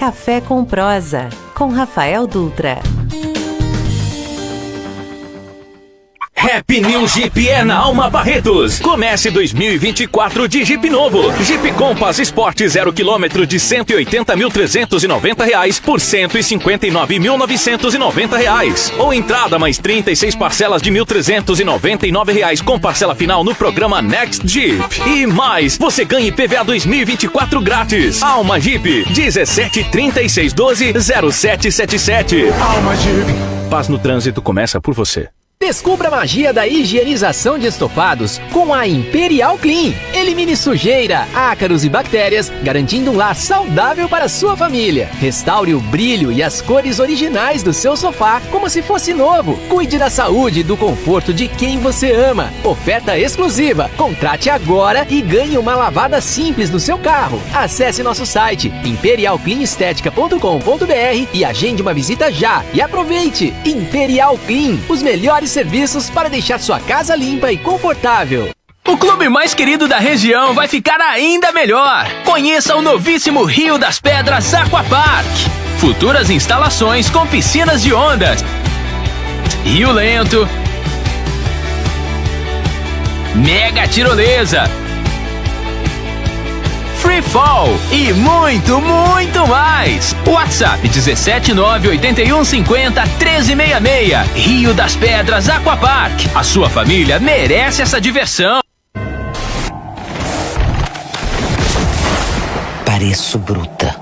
Café com Prosa, com Rafael Dutra. Happy New Jeep é na Alma Barretos. Comece 2024 de Jeep novo. Jeep Compass Sport 0 km de R$180.390 por R$159.990. Ou entrada mais 36 parcelas de R$1.399 com parcela final no programa Next Jeep. E mais, você ganha IPVA 2024 grátis. Alma Jeep 1736120777. Alma Jeep. Paz no trânsito começa por você. Descubra a magia da higienização de estofados com a Imperial Clean. Elimine sujeira, ácaros e bactérias, garantindo um lar saudável para a sua família. Restaure o brilho e as cores originais do seu sofá como se fosse novo. Cuide da saúde e do conforto de quem você ama. Oferta exclusiva. Contrate agora e ganhe uma lavada simples no seu carro. Acesse nosso site imperialcleanestetica.com.br e agende uma visita já. E aproveite! Imperial Clean, os melhores serviços para deixar sua casa limpa e confortável. O clube mais querido da região vai ficar ainda melhor. Conheça o novíssimo Rio das Pedras Aquapark. Futuras instalações com piscinas de ondas, rio lento, mega tirolesa, free fall e muito, muito mais. WhatsApp 17981501366. Rio das Pedras Aquapark. A sua família merece essa diversão. Pareço bruta,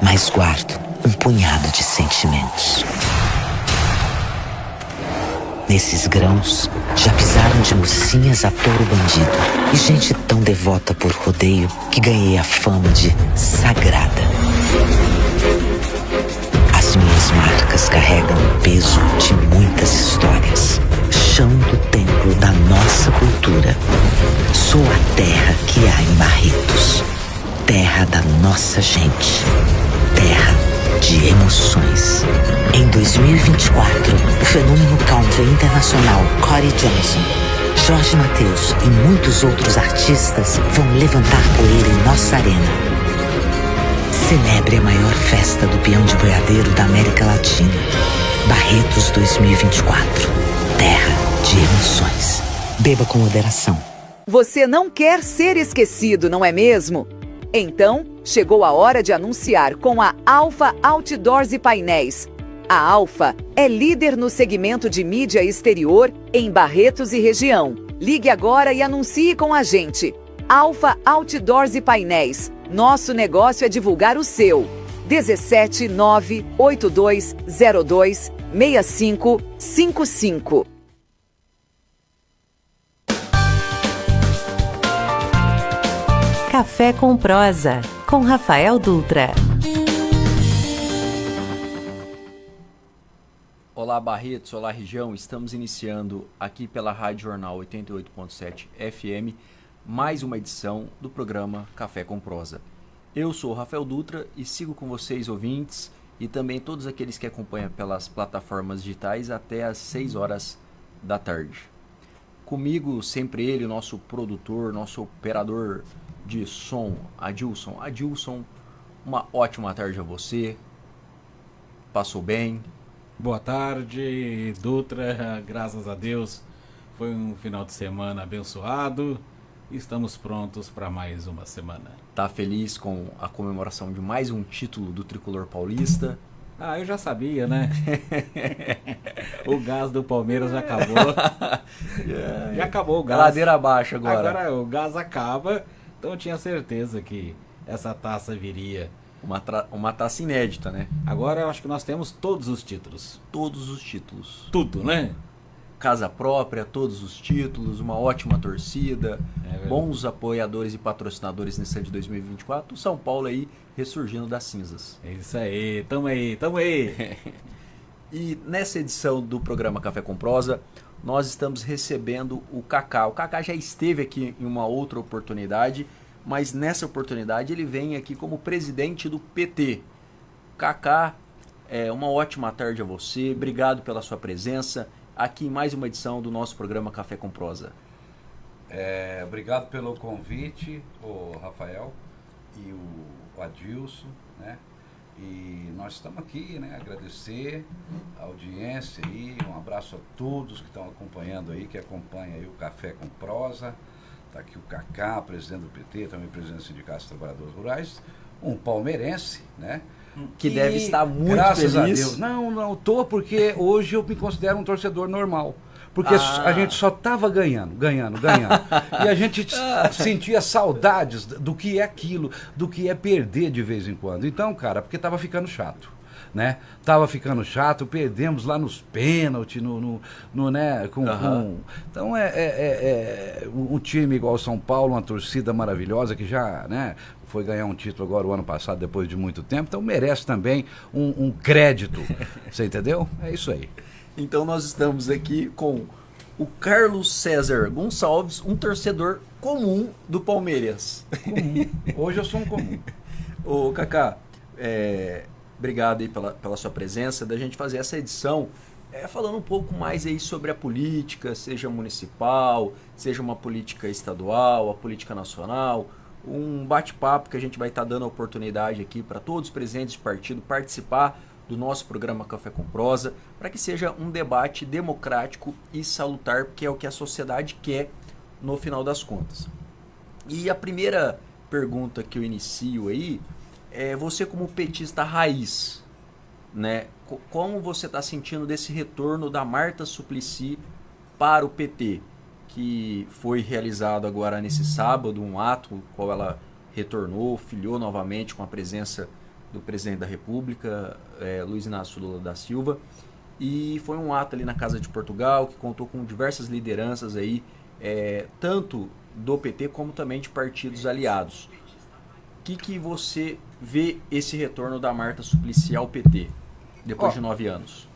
mas guardo um punhado de sentimentos. Nesses grãos, já pisaram de mocinhas a touro bandido e gente tão devota por rodeio que ganhei a fama de sagrada. As minhas marcas carregam o peso de muitas histórias. Chão do templo da nossa cultura. Sou a terra que há em Barretos. Terra da nossa gente. Terra de emoções. Em 2024, o fenômeno country internacional Corey Johnson, Jorge Mateus e muitos outros artistas vão levantar poeira em nossa arena. Celebre a maior festa do peão de boiadeiro da América Latina. Barretos 2024. Terra de emoções. Beba com moderação. Você não quer ser esquecido, não é mesmo? Então, chegou a hora de anunciar com a Alfa Outdoors e Painéis. A Alfa é líder no segmento de mídia exterior em Barretos e região. Ligue agora e anuncie com a gente. Alfa Outdoors e Painéis. Nosso negócio é divulgar o seu. 17982026555. Café com Prosa, com Rafael Dutra. Olá Barretos, olá região, estamos iniciando aqui pela Rádio Jornal 88.7 FM mais uma edição do programa Café com Prosa. Eu sou o Rafael Dutra e sigo com vocês ouvintes e também todos aqueles que acompanham pelas plataformas digitais até às 6 horas da tarde. Comigo sempre ele, o nosso produtor, nosso operador de som, Adilson. Adilson, uma ótima tarde a você. Passou bem? Boa tarde, Dutra. Graças a Deus foi um final de semana abençoado. Estamos prontos para mais uma semana. Tá feliz com a comemoração de mais um título do Tricolor Paulista? Ah, eu já sabia, né? O gás do Palmeiras já acabou. Já acabou o gás. Ladeira abaixo agora. Agora o gás acaba. Então eu tinha certeza que essa taça viria. Uma taça inédita, né? Agora eu acho que nós temos todos os títulos. Todos os títulos. Tudo, né? Casa própria, todos os títulos, uma ótima torcida, bons apoiadores e patrocinadores nesse ano de 2024. O São Paulo aí ressurgindo das cinzas. É isso aí, tamo aí. E nessa edição do programa Café com Prosa, nós estamos recebendo o Kaká. O Kaká já esteve aqui em uma outra oportunidade, mas nessa oportunidade ele vem aqui como presidente do PT. Kaká, uma ótima tarde a você, obrigado pela sua presença aqui em mais uma edição do nosso programa Café com Prosa. Obrigado pelo convite, o Rafael e o Adilson, né? E nós estamos aqui, né? Agradecer a audiência aí, um abraço a todos que estão acompanhando aí, que acompanham aí o Café com Prosa. Está aqui o Cacá, presidente do PT, também presidente do Sindicato dos Trabalhadores Rurais, um palmeirense, né? Que deve estar muito graças feliz. a Deus. Não tô, porque hoje eu me considero um torcedor normal. Porque a gente só estava ganhando. E a gente sentia saudades do que é aquilo, do que é perder de vez em quando. Então, cara, porque estava ficando chato, né? Tava ficando chato, perdemos lá nos pênaltis, né? Então um time igual o São Paulo, uma torcida maravilhosa que já, né? Foi ganhar um título agora o ano passado, depois de muito tempo, então merece também um crédito. Você entendeu? É isso aí. Então nós estamos aqui com o Carlos César Gonçalves, um torcedor comum do Palmeiras. Comum. Hoje eu sou um comum. Ô Cacá, obrigado aí pela sua presença, da gente fazer essa edição falando um pouco mais aí sobre a política, seja municipal, seja uma política estadual, a política nacional, um bate-papo que a gente vai estar dando a oportunidade aqui para todos os presidentes de partido participar do nosso programa Café com Prosa, para que seja um debate democrático e salutar, que é o que a sociedade quer no final das contas. E a primeira pergunta que eu inicio aí é você como petista raiz, né? Como você está sentindo desse retorno da Marta Suplicy para o PT, que foi realizado agora nesse sábado, um ato no qual ela retornou, filiou novamente com a presença do presidente da República, Luiz Inácio Lula da Silva, e foi um ato ali na Casa de Portugal que contou com diversas lideranças aí, tanto do PT como também de partidos aliados. O que você vê esse retorno da Marta Suplicy ao PT depois de 9 anos?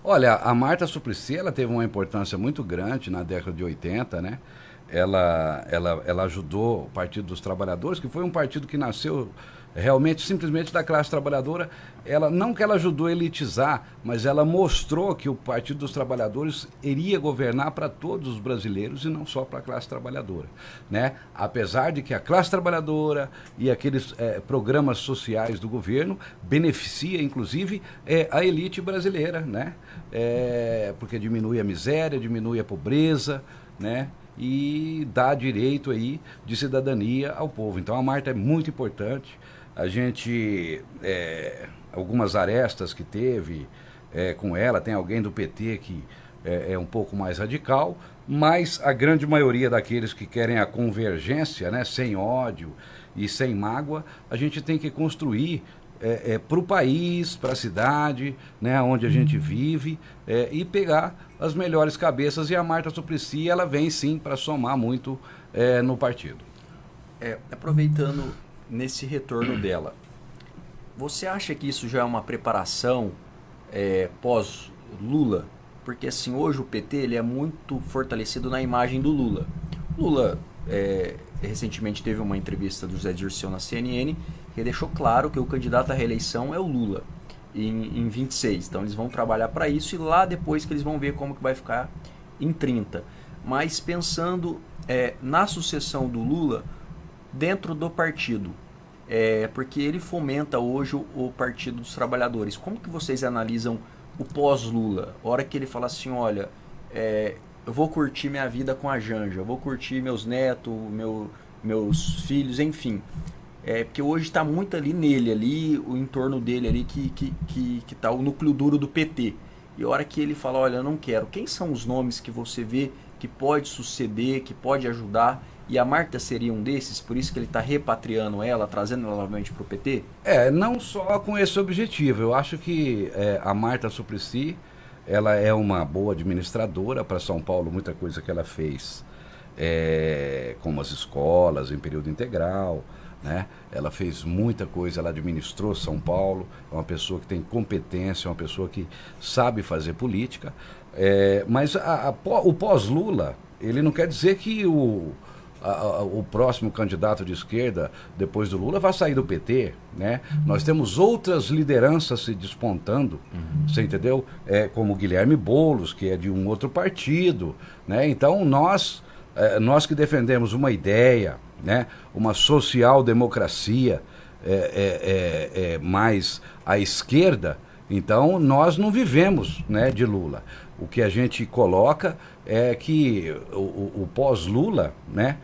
Olha, a Marta Suplicy, ela teve uma importância muito grande na década de 80, né? Ela ajudou o Partido dos Trabalhadores, que foi um partido que nasceu realmente, simplesmente da classe trabalhadora. Não que ela ajudou a elitizar, mas ela mostrou que o Partido dos Trabalhadores iria governar para todos os brasileiros e não só para a classe trabalhadora, né? Apesar de que a classe trabalhadora e aqueles programas sociais do governo beneficia, inclusive, a elite brasileira, né? Porque diminui a miséria, diminui a pobreza, né? E dá direito aí de cidadania ao povo. Então a Marta é muito importante. A gente, algumas arestas que teve com ela, tem alguém do PT que é um pouco mais radical, mas a grande maioria daqueles que querem a convergência, né, sem ódio e sem mágoa, a gente tem que construir para o país, para a cidade, né, onde a gente vive, e pegar as melhores cabeças. E a Marta Suplicy, ela vem sim para somar muito no partido. Aproveitando nesse retorno dela, você acha que isso já é uma preparação pós-Lula? Porque assim, hoje o PT ele é muito fortalecido na imagem do Lula. Lula recentemente teve uma entrevista do Zé Dirceu na CNN, que deixou claro que o candidato à reeleição é o Lula em 26. Então eles vão trabalhar para isso e lá depois que eles vão ver como que vai ficar em 30. Mas pensando na sucessão do Lula dentro do partido, porque ele fomenta hoje o Partido dos Trabalhadores. Como que vocês analisam o pós-Lula? A hora que ele fala assim, olha, eu vou curtir minha vida com a Janja, eu vou curtir meus netos, meus filhos, enfim. Porque hoje está muito ali nele, o entorno dele ali que está o núcleo duro do PT. E a hora que ele fala, olha, eu não quero. Quem são os nomes que você vê que pode suceder, que pode ajudar? E a Marta seria um desses, por isso que ele está repatriando ela, trazendo ela novamente para o PT? Não só com esse objetivo. Eu acho que a Marta Suplicy, ela é uma boa administradora para São Paulo, muita coisa que ela fez, como as escolas em período integral, né? Ela fez muita coisa, ela administrou São Paulo, é uma pessoa que tem competência, é uma pessoa que sabe fazer política, mas o pós-Lula, ele não quer dizer que o próximo candidato de esquerda depois do Lula vai sair do PT, né? Nós temos outras lideranças se despontando, você entendeu? Como o Guilherme Boulos, que é de um outro partido, né? Então nós que defendemos uma ideia, né? Uma social-democracia, mais à esquerda, então nós não vivemos, né, de Lula. O que a gente coloca é que o pós-Lula, né,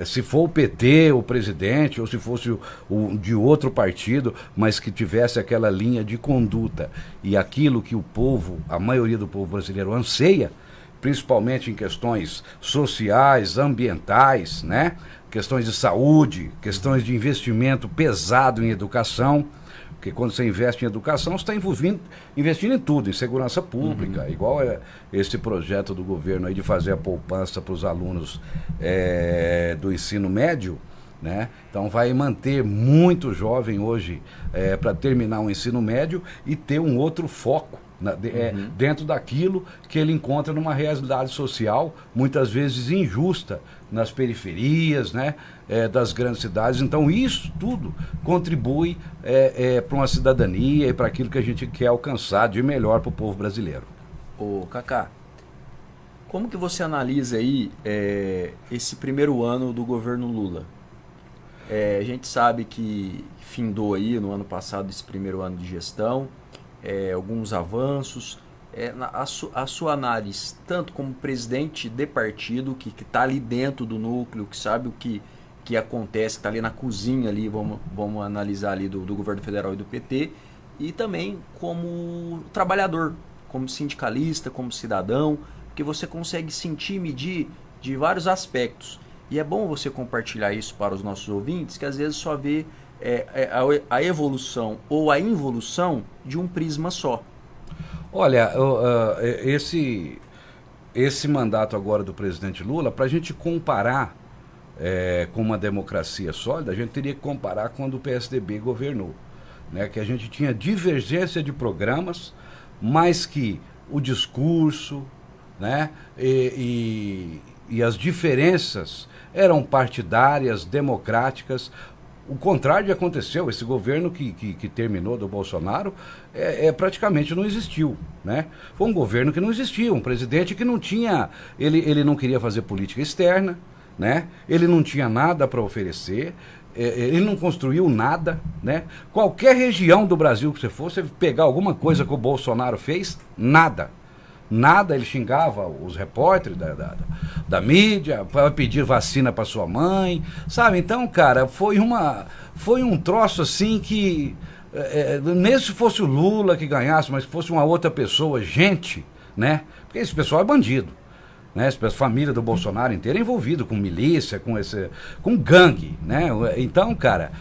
se for o PT, o presidente, ou se fosse o de outro partido, mas que tivesse aquela linha de conduta e aquilo que o povo, a maioria do povo brasileiro anseia, principalmente em questões sociais, ambientais, né, questões de saúde, questões de investimento pesado em educação, porque quando você investe em educação, você está investindo em tudo, em segurança pública, igual esse projeto do governo aí de fazer a poupança para os alunos do ensino médio, né? Então vai manter muito jovem hoje para terminar o ensino médio e ter um outro foco dentro daquilo que ele encontra numa realidade social, muitas vezes injusta, nas periferias, né, das grandes cidades. Então isso tudo contribui para uma cidadania e para aquilo que a gente quer alcançar de melhor para o povo brasileiro. Ô Cacá, como que você analisa aí esse primeiro ano do governo Lula? A gente sabe que findou aí no ano passado esse primeiro ano de gestão, alguns avanços. A sua análise, tanto como presidente de partido, que está ali dentro do núcleo, que sabe o que acontece, que está ali na cozinha, ali, vamos analisar ali do governo federal e do PT, e também como trabalhador, como sindicalista, como cidadão, porque você consegue sentir e medir de vários aspectos. E é bom você compartilhar isso para os nossos ouvintes, que às vezes só vê a evolução ou a involução de um prisma só. Olha, esse mandato agora do presidente Lula, para a gente comparar com uma democracia sólida, a gente teria que comparar quando o PSDB governou, né? Que a gente tinha divergência de programas, mas que o discurso, né, e as diferenças eram partidárias, democráticas. O contrário aconteceu. Esse governo que terminou do Bolsonaro praticamente não existiu, né? Foi um governo que não existia, um presidente que não tinha, ele não queria fazer política externa, né? Ele não tinha nada para oferecer, ele não construiu nada, né? Qualquer região do Brasil que você for, você pegar alguma coisa que o Bolsonaro fez, nada. Nada, ele xingava os repórteres da mídia, para pedir vacina para sua mãe, sabe? Então, cara, foi um troço assim que, mesmo se fosse o Lula que ganhasse, mas se fosse uma outra pessoa, gente, né? Porque esse pessoal é bandido, né? A família do Bolsonaro inteira é envolvida com milícia, com gangue, né? Então, cara,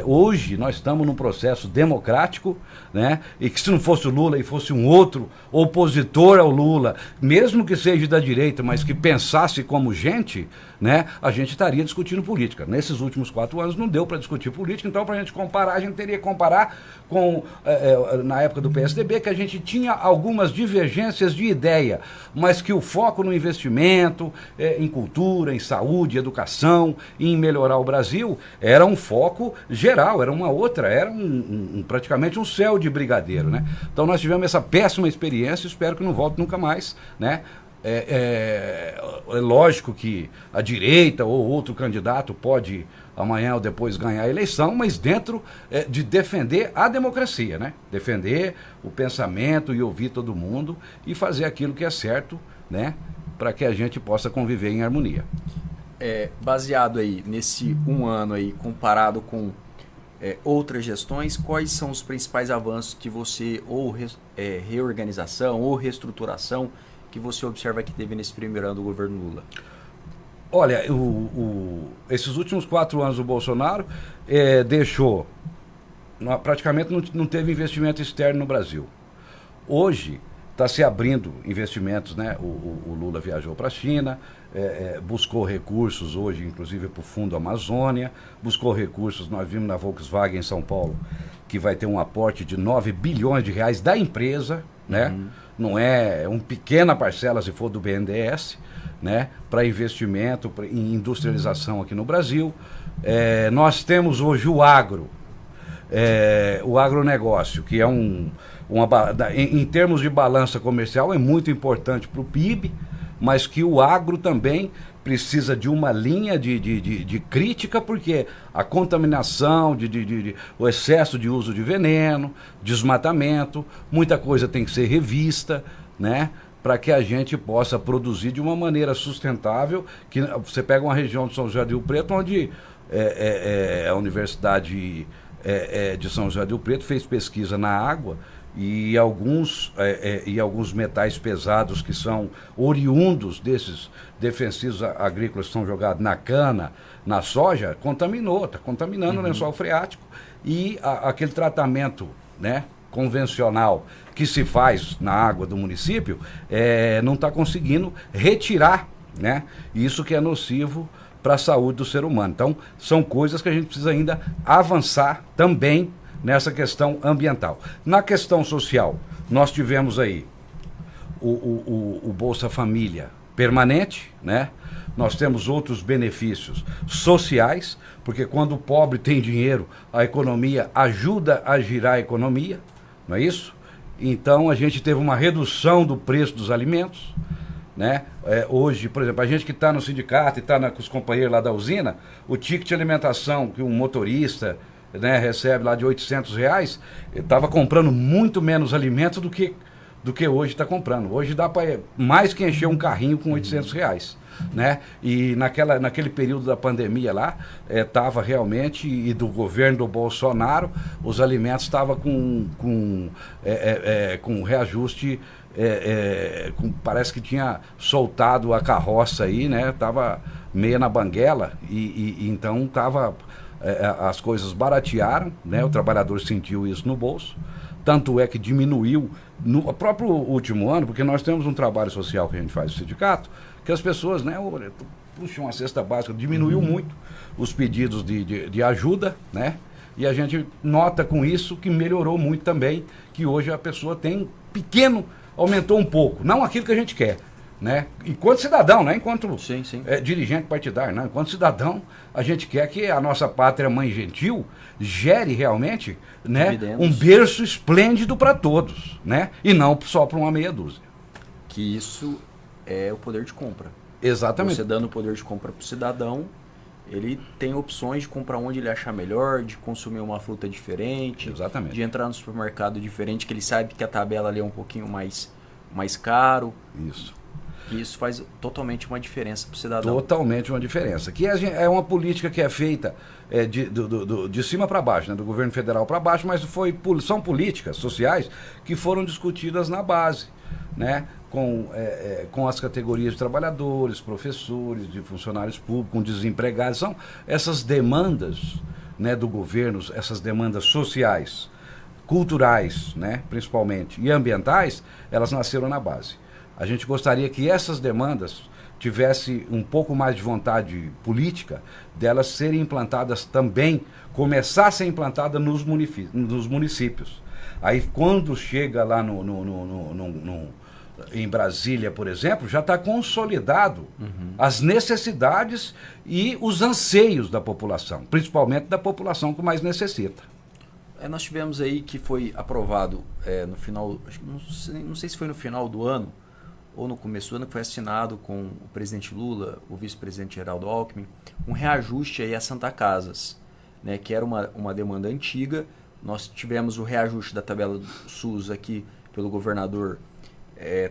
hoje nós estamos num processo democrático, né? E que se não fosse o Lula e fosse um outro opositor ao Lula, mesmo que seja da direita, mas que pensasse como gente, né? A gente estaria discutindo política. Nesses últimos 4 anos não deu para discutir política, então para a gente comparar, a gente teria que comparar com, na época do PSDB, que a gente tinha algumas divergências de ideia, mas que o foco no investimento, em cultura, em saúde, educação, em melhorar o Brasil, era um foco geral, era praticamente um céu de brigadeiro, né? Então nós tivemos essa péssima experiência, espero que não volte nunca mais, né? É lógico que a direita ou outro candidato pode amanhã ou depois ganhar a eleição, mas dentro de defender a democracia, né? Defender o pensamento e ouvir todo mundo e fazer aquilo que é certo, né? Para que a gente possa conviver em harmonia. Baseado aí nesse um ano aí, comparado com outras gestões, quais são os principais avanços que você, ou reorganização, ou reestruturação, que você observa que teve nesse primeiro ano do governo Lula? Olha, esses últimos 4 anos do Bolsonaro deixou, praticamente não teve investimento externo no Brasil. Hoje está se abrindo investimentos, né? O Lula viajou para a China, buscou recursos hoje, inclusive para o Fundo Amazônia, buscou recursos, nós vimos na Volkswagen em São Paulo, que vai ter um aporte de 9 bilhões de reais da empresa, né? Não é uma pequena parcela, se for do BNDES, né? Para investimento, em industrialização aqui no Brasil. Nós temos hoje o agronegócio, que é em termos de balança comercial é muito importante para o PIB, mas que o agro também precisa de uma linha de crítica, porque a contaminação, o excesso de uso de veneno, desmatamento, muita coisa tem que ser revista, né? Para que a gente possa produzir de uma maneira sustentável. Que você pega uma região de São José do Rio Preto, onde a Universidade de São José do Rio Preto fez pesquisa na água, e alguns metais pesados que são oriundos desses defensivos agrícolas que são jogados na cana, na soja, está contaminando o lençol freático, e aquele tratamento, né, convencional que se faz na água do município não está conseguindo retirar, né, isso que é nocivo para a saúde do ser humano. Então, são coisas que a gente precisa ainda avançar também nessa questão ambiental. Na questão social, nós tivemos aí o Bolsa Família permanente, né? Nós temos outros benefícios sociais, porque quando o pobre tem dinheiro, a economia ajuda a girar a economia, não é isso? Então a gente teve uma redução do preço dos alimentos, né? Hoje, por exemplo, a gente que está no sindicato e está com os companheiros lá da usina, o ticket de alimentação que um motorista, né, recebe lá de R$800, ele estava comprando muito menos alimentos do que hoje está comprando. Hoje dá para mais que encher um carrinho com R$800, né? E naquele período da pandemia lá, estava realmente, e do governo do Bolsonaro, os alimentos estavam com reajuste, parece que tinha soltado a carroça aí, né? Tava meia na banguela, e então estava... as coisas baratearam, né? O trabalhador sentiu isso no bolso. Tanto é que diminuiu no próprio último ano, porque nós temos um trabalho social que a gente faz no sindicato, que as pessoas, né, puxam uma cesta básica, diminuiu muito os pedidos de ajuda, né? E a gente nota com isso que melhorou muito também, que hoje a pessoa tem pequeno, aumentou um pouco, não aquilo que a gente quer, né? Enquanto cidadão, né? Enquanto dirigente partidário, né? Enquanto cidadão, a gente quer que a nossa pátria mãe gentil gere realmente, né, um berço esplêndido para todos, né? E não só para uma meia dúzia. Que isso é o poder de compra. Exatamente. Você dando o poder de compra para o cidadão, ele tem opções de comprar onde ele achar melhor, de consumir uma fruta diferente, exatamente, de entrar no supermercado diferente, que ele sabe que a tabela ali é um pouquinho mais caro. Isso. E isso faz totalmente uma diferença para o cidadão. Totalmente uma diferença. Que é uma política que é feita de cima para baixo, né? Do governo federal para baixo, mas são políticas sociais que foram discutidas na base, né? Com as categorias de trabalhadores, professores, de funcionários públicos, com desempregados. São essas demandas, né, do governo, essas demandas sociais, culturais, né, principalmente, e ambientais, elas nasceram na base. A gente gostaria que essas demandas tivessem um pouco mais de vontade política, delas serem implantadas também, começassem a ser implantadas nos municípios. Aí quando chega lá em Brasília, por exemplo, já está consolidado as necessidades e os anseios da população, principalmente da população que mais necessita. Nós tivemos aí que foi aprovado no final, não sei se foi no final do ano, ou no começo do ano, que foi assinado com o presidente Lula, o vice-presidente Geraldo Alckmin, um reajuste aí às Santa Casas, né, que era uma demanda antiga. Nós tivemos o reajuste da tabela do SUS aqui pelo governador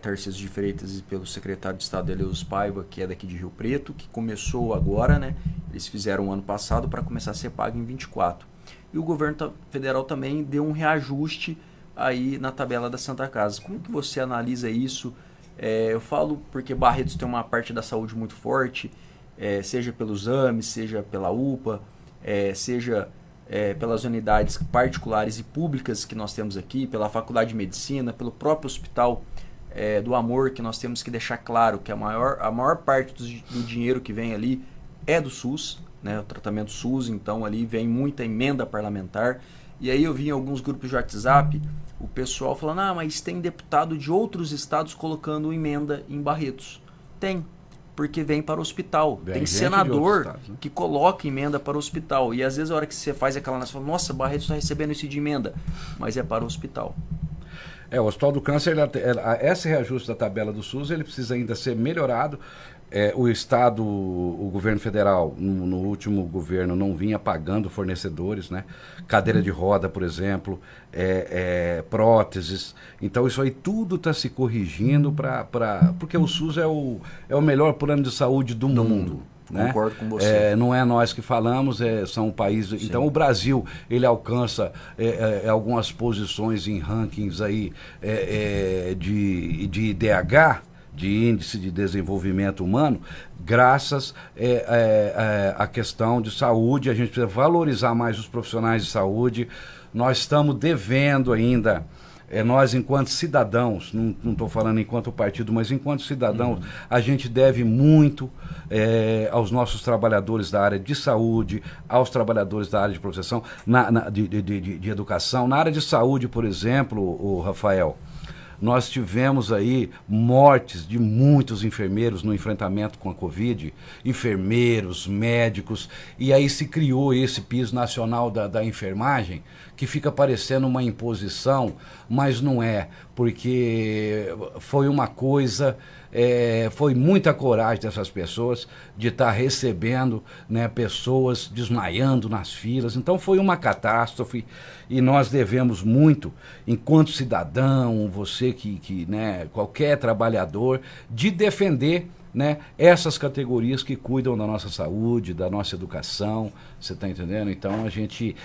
Tarcísio de Freitas e pelo secretário de Estado Eleus Paiva, que é daqui de Rio Preto, que começou agora, né? Eles fizeram ano passado para começar a ser pago em 24. E o governo federal também deu um reajuste aí na tabela da Santa Casa. Como que você analisa isso? Eu falo porque Barretos tem uma parte da saúde muito forte, seja pelos AMES, seja pela UPA, seja pelas unidades particulares e públicas que nós temos aqui, pela Faculdade de Medicina, pelo próprio Hospital do Amor, que nós temos que deixar claro que a maior parte do dinheiro que vem ali é do SUS, né, o tratamento SUS, então ali vem muita emenda parlamentar. E aí eu vi em alguns grupos de WhatsApp o pessoal falando, mas tem deputado de outros estados colocando emenda em Barretos. Tem, porque vem para o hospital. Tem senador estados, né, que coloca emenda para o hospital. E às vezes a hora que você faz aquela análise, você fala, nossa, Barretos está recebendo isso de emenda. Mas é para o hospital. O Hospital do Câncer, esse reajuste da tabela do SUS, ele precisa ainda ser melhorado. O Estado, o governo federal, no último governo, não vinha pagando fornecedores, né? Cadeira de roda, por exemplo, próteses. Então isso aí tudo está se corrigindo porque o SUS é o melhor plano de saúde do mundo. Né? Concordo com você. Não é nós que falamos, são países. Sim. Então o Brasil ele alcança algumas posições em rankings aí de IDH, de Índice de Desenvolvimento Humano, graças à questão de saúde. A gente precisa valorizar mais os profissionais de saúde. Nós estamos devendo ainda, nós enquanto cidadãos, não estou falando enquanto partido, mas enquanto cidadãos, a gente deve muito aos nossos trabalhadores da área de saúde, aos trabalhadores da área de proteção, de educação. Na área de saúde, por exemplo, o Rafael, nós tivemos aí mortes de muitos enfermeiros no enfrentamento com a Covid, enfermeiros, médicos, e aí se criou esse piso nacional da enfermagem, que fica parecendo uma imposição, mas não é, porque foi uma coisa, foi muita coragem dessas pessoas de estar recebendo, né, pessoas desmaiando nas filas. Então foi uma catástrofe e nós devemos muito, enquanto cidadão, você né, qualquer trabalhador, de defender, né, essas categorias que cuidam da nossa saúde, da nossa educação, você está entendendo? Então a gente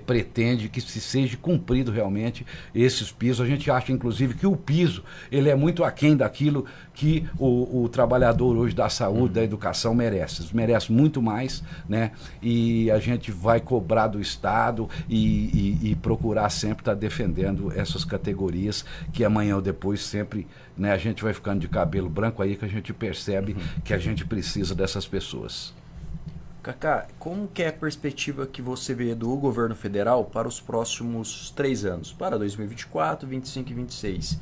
pretende que se seja cumprido realmente esses pisos. A gente acha inclusive que o piso ele é muito aquém daquilo que o trabalhador hoje da saúde, da educação merece muito mais, né? E a gente vai cobrar do Estado e procurar sempre estar defendendo essas categorias que amanhã ou depois sempre, né, a gente vai ficando de cabelo branco aí que a gente percebe que a gente precisa dessas pessoas. Cacá, como que é a perspectiva que você vê do governo federal para os próximos 3 anos, para 2024, 2025 e 2026?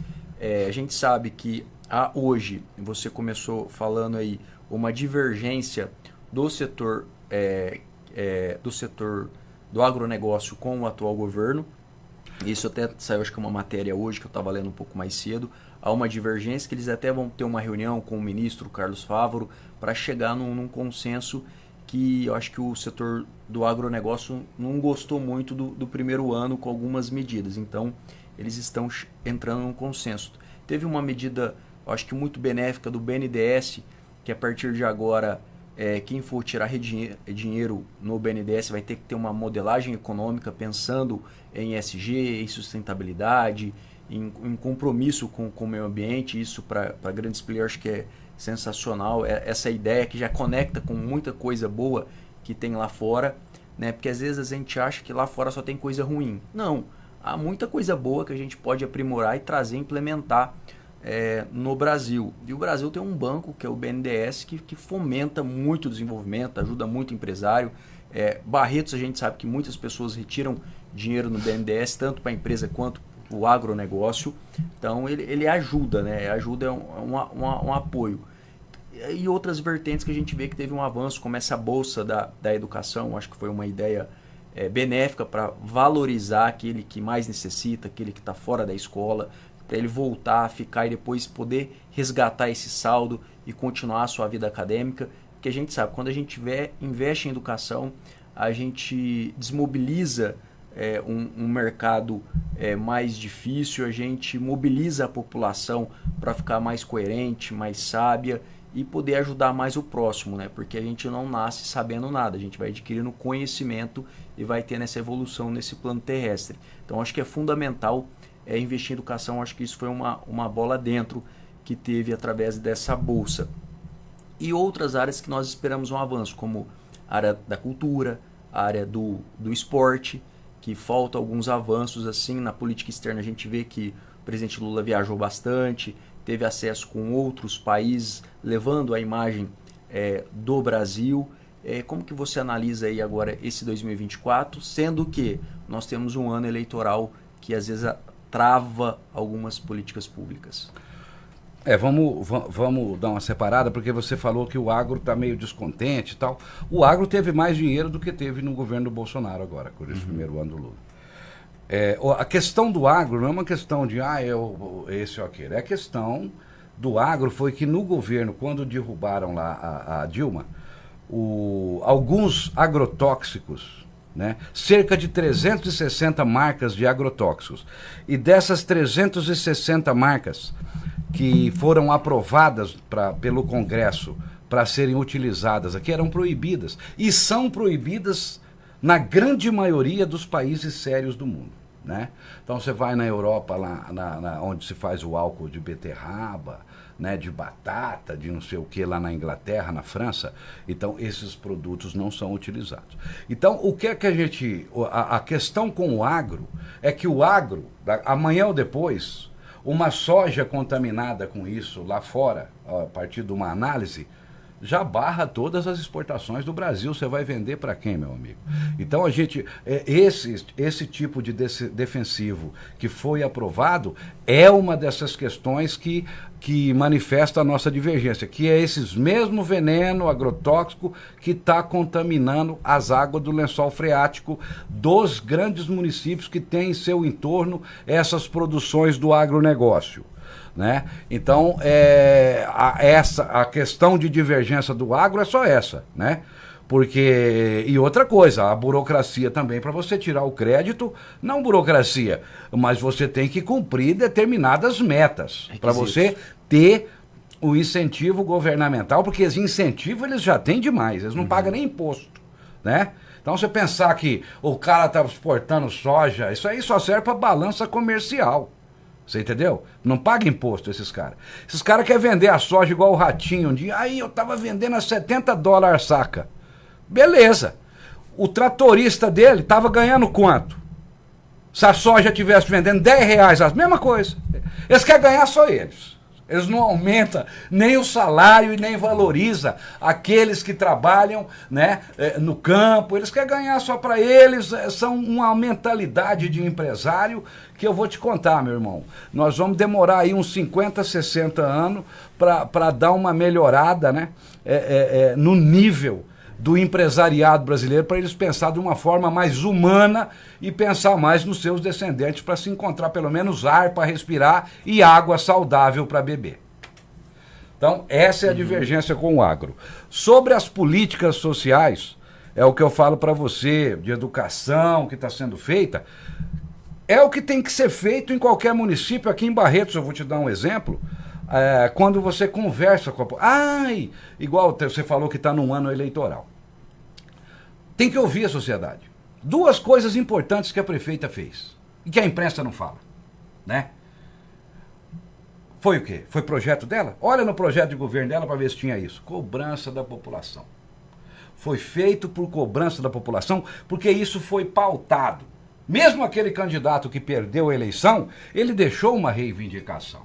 A gente sabe que hoje, você começou falando aí, uma divergência do setor do agronegócio com o atual governo. Isso até saiu, acho que uma matéria hoje, que eu estava lendo um pouco mais cedo. Há uma divergência que eles até vão ter uma reunião com o ministro Carlos Fávaro para chegar num consenso que eu acho que o setor do agronegócio não gostou muito do primeiro ano com algumas medidas. Então, eles estão entrando num consenso. Teve uma medida, eu acho que muito benéfica do BNDES, que a partir de agora, quem for tirar dinheiro no BNDES vai ter que ter uma modelagem econômica pensando em ESG, em sustentabilidade, em compromisso com o meio ambiente. Isso para grandes players que é sensacional, essa ideia que já conecta com muita coisa boa que tem lá fora, né? Porque às vezes a gente acha que lá fora só tem coisa ruim. Não, há muita coisa boa que a gente pode aprimorar e trazer, implementar no Brasil. E o Brasil tem um banco, que é o BNDES, que fomenta muito o desenvolvimento, ajuda muito o empresário. Barretos, a gente sabe que muitas pessoas retiram dinheiro no BNDES, tanto para a empresa quanto o agronegócio. Então ele ajuda, né? Ajuda é um apoio. E outras vertentes que a gente vê que teve um avanço, como essa bolsa da educação, acho que foi uma ideia benéfica para valorizar aquele que mais necessita, aquele que está fora da escola, para ele voltar a ficar e depois poder resgatar esse saldo e continuar a sua vida acadêmica. Porque a gente sabe, quando a gente investe em educação, a gente desmobiliza um mercado mais difícil, a gente mobiliza a população para ficar mais coerente, mais sábia e poder ajudar mais o próximo, né? Porque a gente não nasce sabendo nada, a gente vai adquirindo conhecimento e vai tendo essa evolução nesse plano terrestre. Então acho que é fundamental investir em educação. Acho que isso foi uma bola dentro que teve através dessa bolsa. E outras áreas que nós esperamos um avanço, como a área da cultura, a área do esporte, que falta alguns avanços assim. Na política externa a gente vê que o presidente Lula viajou bastante, teve acesso com outros países, levando a imagem do Brasil. Como que você analisa aí agora esse 2024, sendo que nós temos um ano eleitoral que às vezes trava algumas políticas públicas? Vamos dar uma separada, porque você falou que o agro está meio descontente e tal. O agro teve mais dinheiro do que teve no governo do Bolsonaro agora, por esse primeiro ano do Lula. A questão do agro não é uma questão de esse ou aquele, é a questão do agro foi que no governo, quando derrubaram lá a Dilma, alguns agrotóxicos, né, cerca de 360 marcas de agrotóxicos, e dessas 360 marcas que foram aprovadas pelo Congresso para serem utilizadas aqui, eram proibidas, e são proibidas na grande maioria dos países sérios do mundo, né? Então você vai na Europa, lá onde se faz o álcool de beterraba, né, de batata, de não sei o que, lá na Inglaterra, na França, então esses produtos não são utilizados. Então o que é que a questão com o agro é que o agro, amanhã ou depois, uma soja contaminada com isso lá fora, a partir de uma análise, já barra todas as exportações do Brasil. Você vai vender para quem, meu amigo? Então esse tipo de defensivo que foi aprovado é uma dessas questões que manifesta a nossa divergência, que é esses mesmo veneno agrotóxico que está contaminando as águas do lençol freático dos grandes municípios que têm em seu entorno essas produções do agronegócio, né? Então, a questão de divergência do agro é só essa, né? Porque, e outra coisa, a burocracia também, para você tirar o crédito, não burocracia, mas você tem que cumprir determinadas metas, para você ter o incentivo governamental, porque esse incentivo eles já têm demais, eles não pagam nem imposto, né? Então, você pensar que o cara está exportando soja, isso aí só serve para balança comercial. Você entendeu? Não paga imposto esses caras. Esses caras querem vender a soja igual o Ratinho um dia. Aí eu tava vendendo a $70 a saca. Beleza. O tratorista dele tava ganhando quanto? Se a soja estivesse vendendo R$10, a mesma coisa. Eles querem ganhar só eles. Eles não aumentam nem o salário e nem valoriza aqueles que trabalham, né, no campo. Eles querem ganhar só para eles. São uma mentalidade de empresário que eu vou te contar, meu irmão. Nós vamos demorar aí uns 50, 60 anos para dar uma melhorada, né, no nível do empresariado brasileiro, para eles pensar de uma forma mais humana e pensar mais nos seus descendentes, para se encontrar pelo menos ar para respirar e água saudável para beber. Então, essa é a divergência com o agro. Sobre as políticas sociais, é o que eu falo para você, de educação que está sendo feita, é o que tem que ser feito em qualquer município. Aqui em Barretos, eu vou te dar um exemplo. Quando você conversa com igual você falou que está num ano eleitoral. Tem que ouvir a sociedade. Duas coisas importantes que a prefeita fez e que a imprensa não fala, né? Foi o quê? Foi projeto dela? Olha no projeto de governo dela para ver se tinha isso. Cobrança da população. Foi feito por cobrança da população, porque isso foi pautado. Mesmo aquele candidato que perdeu a eleição, ele deixou uma reivindicação.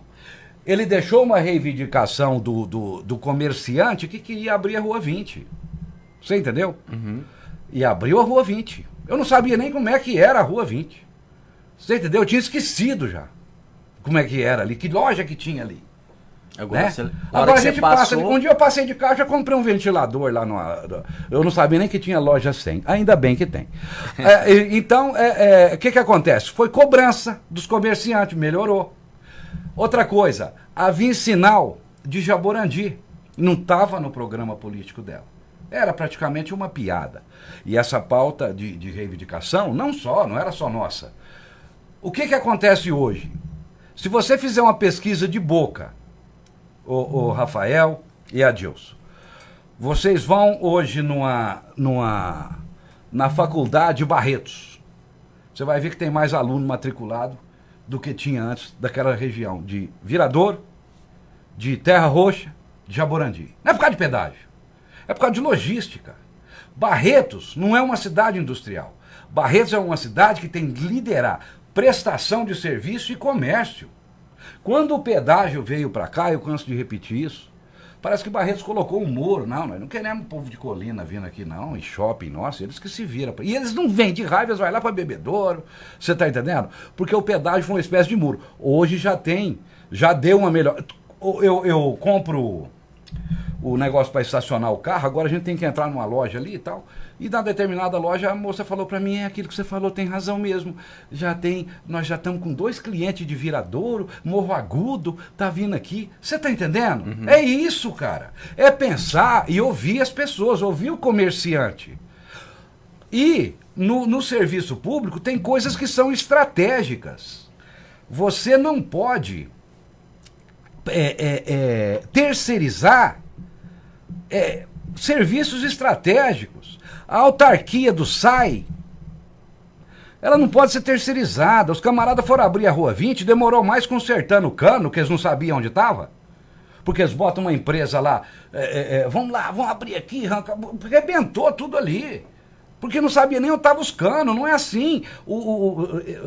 Ele deixou uma reivindicação do comerciante que queria abrir a Rua 20. Você entendeu? Uhum. E abriu a Rua 20. Eu não sabia nem como é que era a Rua 20. Você entendeu? Eu tinha esquecido já como é que era ali, que loja que tinha ali. Agora, né? Agora a gente passa. Um dia eu passei de carro, já comprei um ventilador lá eu não sabia nem que tinha loja 100. Ainda bem que tem. Então, o que acontece? Foi cobrança dos comerciantes, melhorou. Outra coisa, a Vicinal de Jaborandi não estava no programa político dela. Era praticamente uma piada. E essa pauta de reivindicação, não era só nossa. O que acontece hoje? Se você fizer uma pesquisa de boca, o Rafael e a Adilson, vocês vão hoje na faculdade Barretos. Você vai ver que tem mais aluno matriculado do que tinha antes daquela região de Viradouro, de Terra Roxa, de Jaborandi. Não é por causa de pedágio, é por causa de logística. Barretos não é uma cidade industrial. Barretos é uma cidade que tem que liderar prestação de serviço e comércio. Quando o pedágio veio para cá, eu canso de repetir isso, parece que Barretos colocou um muro. Não, nós não queremos povo de Colina vindo aqui não, e shopping, nossa, eles que se viram. E eles não vêm de raiva, eles vão lá para Bebedouro, você tá entendendo? Porque o pedágio foi uma espécie de muro. Hoje já deu uma melhor. Eu compro o negócio para estacionar o carro, agora a gente tem que entrar numa loja ali e tal. E na determinada loja a moça falou para mim, aquilo que você falou tem razão mesmo. Nós já estamos com 2 clientes de Viradouro, Morro Agudo, tá vindo aqui. Você tá entendendo? É isso, cara. É pensar e ouvir as pessoas, ouvir o comerciante. E no serviço público tem coisas que são estratégicas. Você não pode terceirizar serviços estratégicos. A autarquia do SAI, ela não pode ser terceirizada. Os camaradas foram abrir a Rua 20, demorou mais consertando o cano, que eles não sabiam onde estava. Porque eles botam uma empresa lá, vamos lá, vamos abrir aqui, arrebentou tudo ali. Porque não sabia nem onde estavam os canos, não é assim.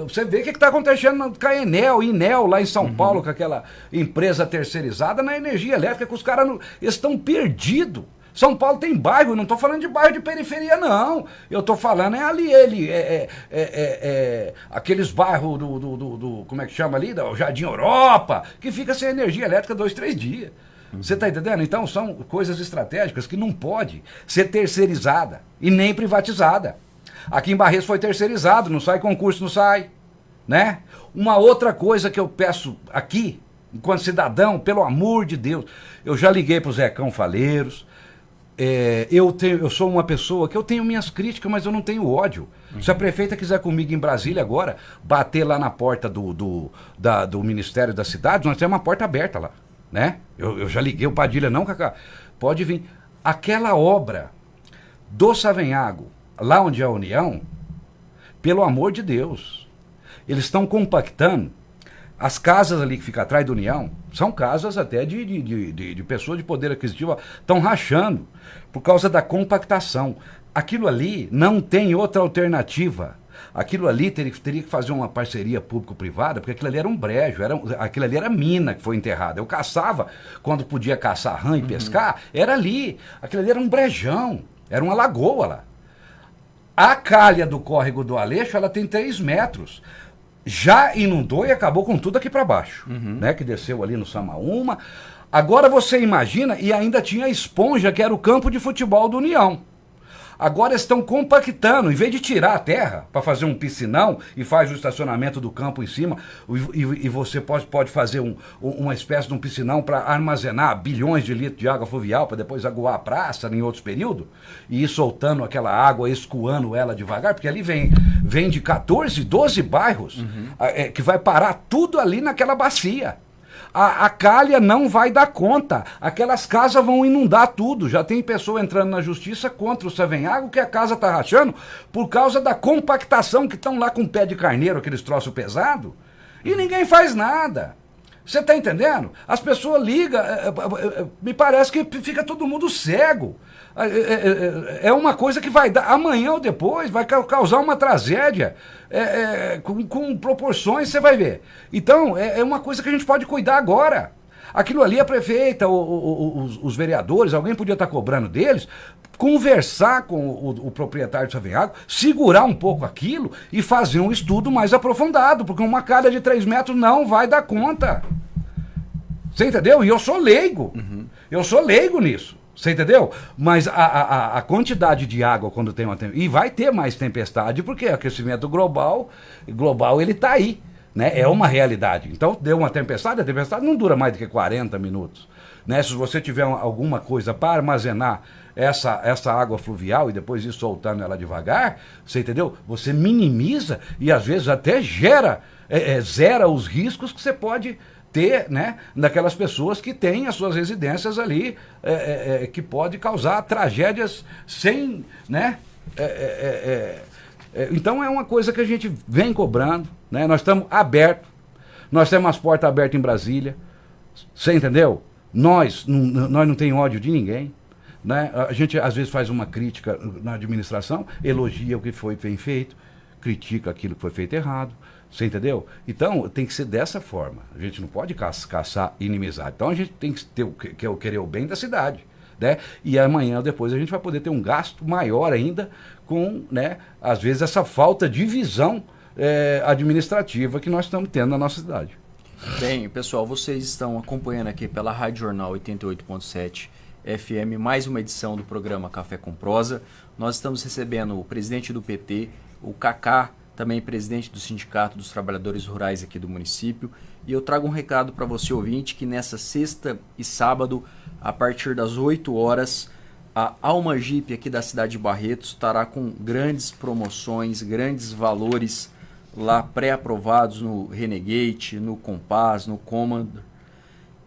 Você vê o que está acontecendo com a Inel, lá em São Paulo, com aquela empresa terceirizada na energia elétrica, que os caras estão perdidos. São Paulo tem bairro, não estou falando de bairro de periferia, não. Eu estou falando aqueles bairros do como é que chama ali? Do Jardim Europa, que fica sem energia elétrica 2, 3 dias. Você está entendendo? Então são coisas estratégicas que não pode ser terceirizada e nem privatizada. Aqui em Barretos foi terceirizado, não sai concurso, não sai. Né? Uma outra coisa que eu peço aqui, enquanto cidadão, pelo amor de Deus, eu já liguei para o Zecão Faleiros. Eu sou uma pessoa que eu tenho minhas críticas, mas eu não tenho ódio. Se a prefeita quiser comigo em Brasília agora, bater lá na porta do Ministério da Cidade, nós temos uma porta aberta lá, né? Eu já liguei o Padilha, não, Cacá, pode vir. Aquela obra do Savenhago, lá onde é a União, pelo amor de Deus, eles estão compactando. As casas ali que ficam atrás da União são casas até de pessoas de poder aquisitivo, estão rachando por causa da compactação. Aquilo ali não tem outra alternativa. Aquilo ali teria que fazer uma parceria público-privada, porque aquilo ali era um brejo, aquilo ali era mina que foi enterrada. Eu caçava, quando podia caçar rã e pescar, era ali. Aquilo ali era um brejão, era uma lagoa lá. A calha do córrego do Aleixo, ela tem 3 metros. Já inundou e acabou com tudo aqui para baixo, né? Que desceu ali no Samaúma. Agora você imagina, e ainda tinha a esponja, que era o campo de futebol do União. Agora estão compactando, em vez de tirar a terra para fazer um piscinão e faz o estacionamento do campo em cima, e você pode fazer uma espécie de um piscinão para armazenar bilhões de litros de água fluvial para depois aguar a praça em outros períodos, e ir soltando aquela água, escoando ela devagar, porque ali vem de 14, 12 bairros, que vai parar tudo ali naquela bacia. A calha não vai dar conta. Aquelas casas vão inundar tudo. Já tem pessoa entrando na justiça contra o Savenhago, que a casa está rachando por causa da compactação, que estão lá com pé de carneiro, aqueles troços pesados, e ninguém faz nada. Você está entendendo? As pessoas ligam, me parece que fica todo mundo cego. É uma coisa que vai dar, amanhã ou depois, vai causar uma tragédia, com proporções, você vai ver. Então, é uma coisa que a gente pode cuidar agora. Aquilo ali, a prefeita, os vereadores, alguém podia estar cobrando deles, conversar com o proprietário do Savenhago, segurar um pouco aquilo e fazer um estudo mais aprofundado, porque uma calha de 3 metros não vai dar conta. Você entendeu? E eu sou leigo. Eu sou leigo nisso. Você entendeu? Mas a quantidade de água quando tem uma tempestade, e vai ter mais tempestade, porque o aquecimento global ele está aí, né? É uma realidade. Então, deu uma tempestade, a tempestade não dura mais do que 40 minutos. Né? Se você tiver alguma coisa para armazenar essa água fluvial e depois ir soltando ela devagar, você entendeu? Você minimiza e às vezes até zera os riscos que você pode ter, né, daquelas pessoas que têm as suas residências ali, que pode causar tragédias sem, né? Então é uma coisa que a gente vem cobrando, né? Nós estamos abertos, nós temos as portas abertas em Brasília, você entendeu? Nós não temos ódio de ninguém, né? A gente às vezes faz uma crítica na administração, elogia o que foi bem feito, critica aquilo que foi feito errado. Você entendeu? Então, tem que ser dessa forma. A gente não pode caçar inimizade. Então, a gente tem que ter querer o bem da cidade, né? E amanhã ou depois a gente vai poder ter um gasto maior ainda com, né, às vezes, essa falta de visão administrativa que nós estamos tendo na nossa cidade. Bem, pessoal, vocês estão acompanhando aqui pela Rádio Jornal 88.7 FM mais uma edição do programa Café com Prosa. Nós estamos recebendo o presidente do PT, o Cacá, também presidente do Sindicato dos Trabalhadores Rurais aqui do município. E eu trago um recado para você, ouvinte, que nessa sexta e sábado, a partir das 8 horas, a Alma Jeep aqui da cidade de Barretos estará com grandes promoções, grandes valores lá pré-aprovados no Renegade, no Compass, no Commander,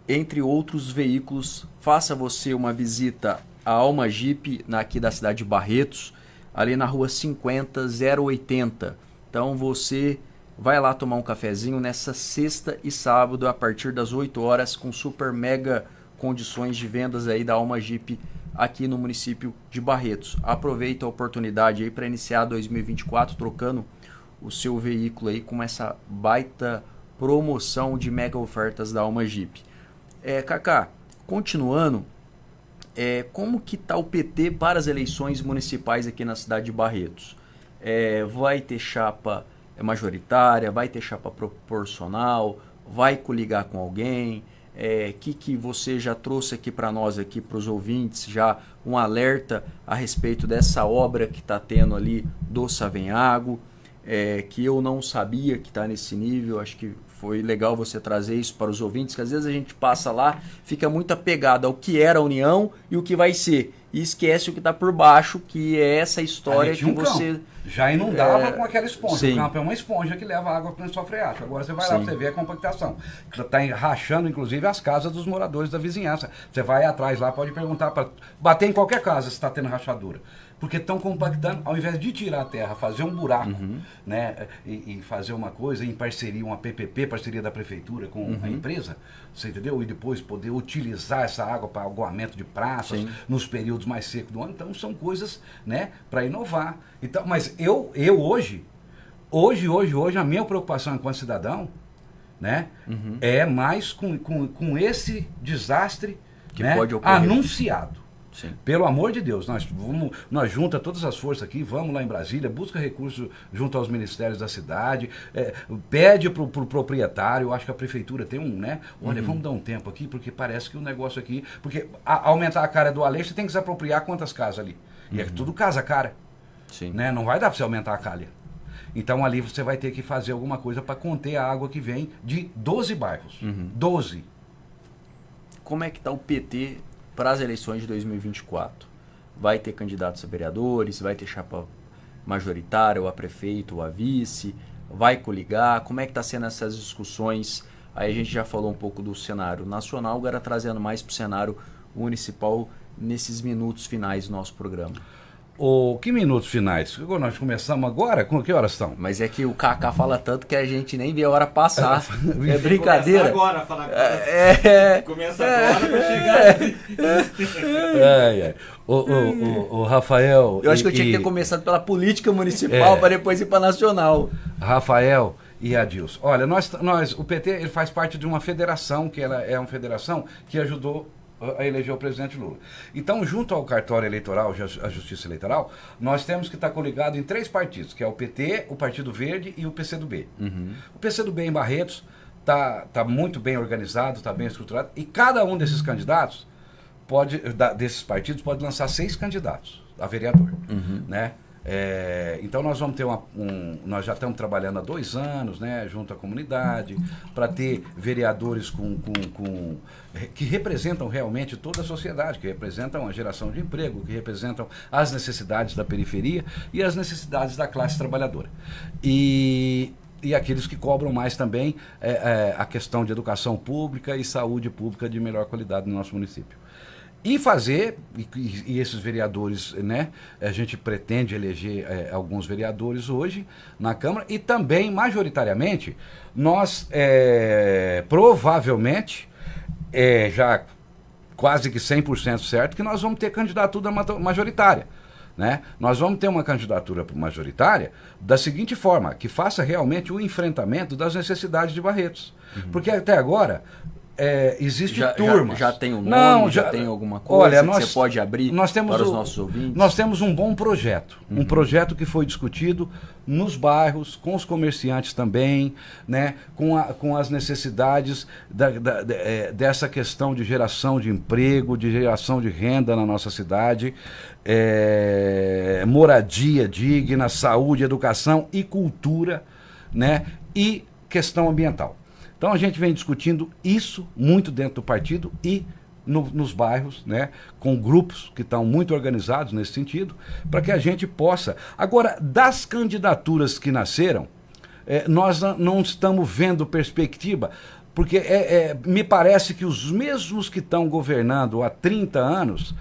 entre outros veículos. Faça você uma visita à Alma Jeep aqui da cidade de Barretos, ali na rua 50-080. Então você vai lá tomar um cafezinho nessa sexta e sábado a partir das 8 horas com super mega condições de vendas aí da Alma Jeep aqui no município de Barretos. Aproveita a oportunidade aí para iniciar 2024 trocando o seu veículo aí com essa baita promoção de mega ofertas da Alma Jeep. Cacá, continuando, como que está o PT para as eleições municipais aqui na cidade de Barretos? Vai ter chapa majoritária, vai ter chapa proporcional, vai coligar com alguém? Que você já trouxe aqui para nós, aqui para os ouvintes, já um alerta a respeito dessa obra que está tendo ali do Savenhago, que eu não sabia que está nesse nível. Acho que foi legal você trazer isso para os ouvintes, que às vezes a gente passa lá, fica muito apegado ao que era a União e o que vai ser, e esquece o que está por baixo, que é essa história que você... Já inundava com aquela esponja. Sim. O campo é uma esponja que leva água para o lençol freático. Agora você vai lá, você vê a compactação. Está rachando, inclusive, as casas dos moradores da vizinhança. Você vai atrás lá, pode perguntar, para bater em qualquer casa se está tendo rachadura. Porque estão compactando, ao invés de tirar a terra, fazer um buraco, né, e fazer uma coisa em parceria, uma PPP, parceria da prefeitura com a empresa, você entendeu? E depois poder utilizar essa água para aguamento de praças nos períodos mais secos do ano. Então são coisas, né, para inovar. Então, mas eu hoje, a minha preocupação enquanto cidadão, né, é mais com esse desastre que, né, pode ocorrer, anunciado. Sim. Pelo amor de Deus, nós junta todas as forças aqui, vamos lá em Brasília, busca recursos junto aos ministérios da cidade, pede pro proprietário. Eu acho que a prefeitura tem né? Olha, vamos dar um tempo aqui, porque parece que o negócio aqui, porque aumentar a cara do Aleixo, você tem que se apropriar quantas casas ali. E é tudo casa cara. Sim. Né? Não vai dar para você aumentar a calha. Então ali você vai ter que fazer alguma coisa para conter a água que vem de 12 bairros. 12. Como é que está o PT para as eleições de 2024? Vai ter candidatos a vereadores, vai ter chapa majoritária, ou a prefeito, ou a vice, vai coligar? Como é que está sendo essas discussões? Aí a gente já falou um pouco do cenário nacional, agora trazendo mais para o cenário municipal nesses minutos finais do nosso programa. Que minutos finais? Nós começamos agora? Com que horas são? Mas é que o Cacá fala tanto que a gente nem vê a hora passar. É brincadeira. Agora, falar agora. Começa agora para chegar. O Rafael... Eu acho que eu tinha que ter começado pela política municipal para depois ir para nacional. Rafael e Adilson. Olha, o PT ele faz parte de uma federação, que ela é uma federação que ajudou a eleger o presidente Lula. Então, junto ao cartório eleitoral, a Justiça Eleitoral, nós temos que estar coligados em 3 partidos, que é o PT, o Partido Verde e o PCdoB. O PCdoB em Barretos está muito bem organizado, está bem estruturado, e cada um desses candidatos, desses partidos, pode lançar 6 candidatos a vereador, né? Então nós vamos ter nós já estamos trabalhando há 2 anos, né, junto à comunidade, para ter vereadores que representam realmente toda a sociedade, que representam a geração de emprego, que representam as necessidades da periferia e as necessidades da classe trabalhadora. E aqueles que cobram mais também a questão de educação pública e saúde pública de melhor qualidade no nosso município. E fazer, e esses vereadores, né, a gente pretende eleger alguns vereadores hoje na Câmara, e também, majoritariamente, nós provavelmente, já quase que 100% certo, que nós vamos ter candidatura majoritária. Né? Nós vamos ter uma candidatura majoritária da seguinte forma, que faça realmente o enfrentamento das necessidades de Barretos. Porque até agora, existe turmas. Já tem um nome, Não, já tem alguma coisa que você pode abrir para os nossos ouvintes? Nós temos um bom projeto. Um projeto que foi discutido nos bairros, com os comerciantes também, né, com as necessidades dessa questão de geração de emprego, de geração de renda na nossa cidade, moradia digna, saúde, educação e cultura, né, e questão ambiental. Então a gente vem discutindo isso muito dentro do partido e nos bairros, né, com grupos que estão muito organizados nesse sentido, para que a gente possa... Agora, das candidaturas que nasceram, nós não estamos vendo perspectiva, porque me parece que os mesmos que estão governando há 30 anos,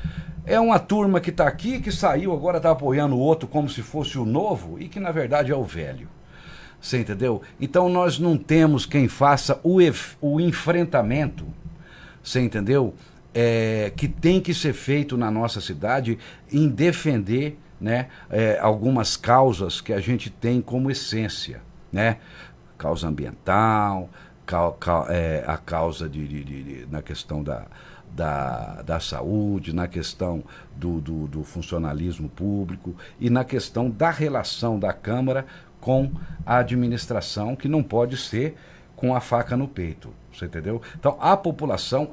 é uma turma que está aqui, que saiu, agora está apoiando o outro como se fosse o novo, e que na verdade é o velho. Você entendeu? Então nós não temos quem faça o enfrentamento, você entendeu? Que tem que ser feito na nossa cidade em defender, né, algumas causas que a gente tem como essência, né? Causa ambiental, a causa na questão da saúde, na questão do funcionalismo público e na questão da relação da Câmara com a administração, que não pode ser com a faca no peito, você entendeu? Então, a população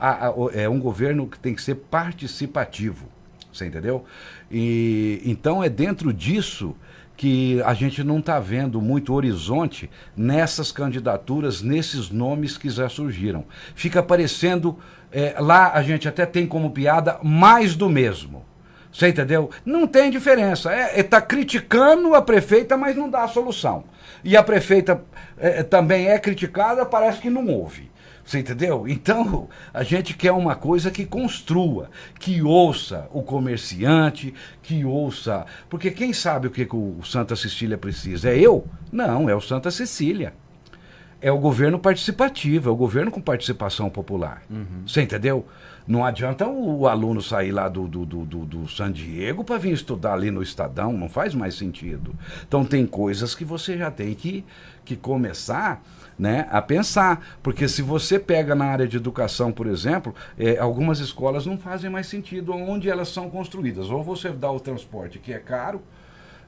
é um governo que tem que ser participativo, você entendeu? E então é dentro disso que a gente não está vendo muito horizonte nessas candidaturas, nesses nomes que já surgiram. Fica parecendo, lá a gente até tem como piada, mais do mesmo. Você entendeu? Não tem diferença. Está criticando a prefeita, mas não dá a solução. E a prefeita também é criticada, parece que não ouve. Você entendeu? Então, a gente quer uma coisa que construa, que ouça o comerciante, que ouça... Porque quem sabe o que o Santa Cecília precisa? É eu? Não, é o Santa Cecília. É o governo participativo, é o governo com participação popular. Você entendeu? Não adianta o aluno sair lá do San Diego para vir estudar ali no Estadão, não faz mais sentido. Então tem coisas que você já tem que começar, né, a pensar. Porque se você pega na área de educação, por exemplo, algumas escolas não fazem mais sentido onde elas são construídas. Ou você dá o transporte, que é caro,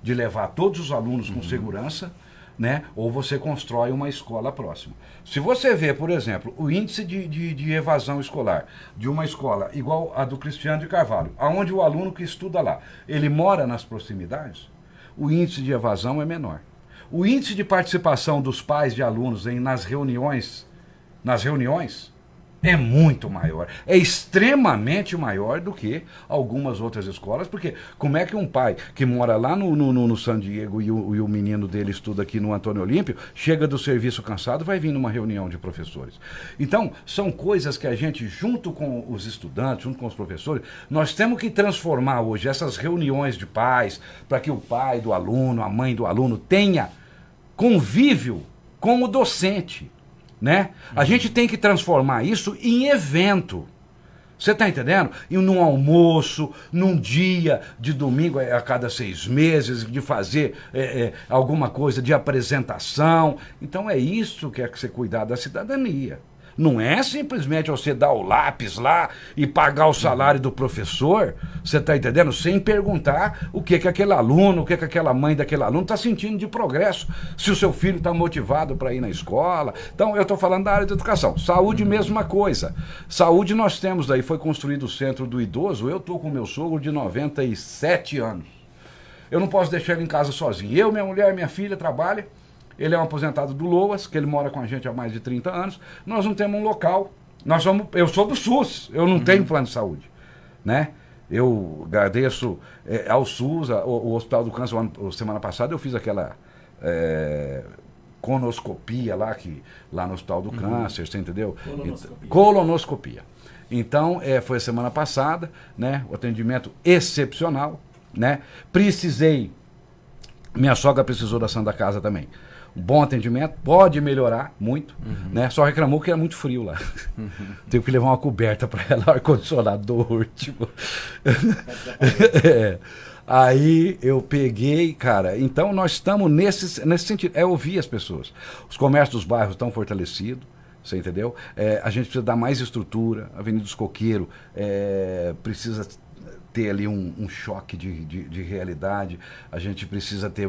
de levar todos os alunos com segurança, né? Ou você constrói uma escola próxima. Se você vê, por exemplo, o índice de evasão escolar de uma escola igual a do Cristiano de Carvalho, onde o aluno que estuda lá, ele mora nas proximidades, o índice de evasão é menor. O índice de participação dos pais de alunos nas reuniões é muito maior, é extremamente maior do que algumas outras escolas, porque como é que um pai que mora lá no San Diego e o menino dele estuda aqui no Antônio Olímpio, chega do serviço cansado, vai vir numa reunião de professores? Então, são coisas que a gente, junto com os estudantes, junto com os professores, nós temos que transformar hoje essas reuniões de pais, para que o pai do aluno, a mãe do aluno tenha convívio com o docente, né? A gente tem que transformar isso em evento. Você está entendendo? E num almoço, num dia de domingo a cada 6 meses, de fazer alguma coisa de apresentação. Então é isso que é que você cuidar da cidadania. Não é simplesmente você dar o lápis lá e pagar o salário do professor, você está entendendo? Sem perguntar o que aquele aluno, o que aquela mãe daquele aluno está sentindo de progresso, se o seu filho está motivado para ir na escola. Então, eu estou falando da área de educação. Saúde, mesma coisa. Saúde nós temos aí, foi construído o Centro do Idoso, eu estou com meu sogro de 97 anos. Eu não posso deixar ele em casa sozinho. Eu, minha mulher, minha filha trabalham. Ele é um aposentado do Loas, que ele mora com a gente há mais de 30 anos. Nós não temos um local. Eu sou do SUS, eu não tenho plano de saúde, né? Eu agradeço ao SUS, o Hospital do Câncer, semana passada eu fiz aquela colonoscopia lá no Hospital do Câncer, você entendeu? Colonoscopia. Então, foi a semana passada, né? O atendimento excepcional, né? Minha sogra precisou da Santa Casa também. Um bom atendimento, pode melhorar muito, né? Só reclamou que era muito frio lá. Teve que levar uma coberta para ela, ar-condicionador, tipo. Aí eu peguei, cara, então nós estamos nesse sentido, ouvir as pessoas. Os comércios dos bairros estão fortalecidos, Você entendeu? A gente precisa dar mais estrutura. A Avenida dos Coqueiros precisa ter ali um choque de realidade. A gente precisa ter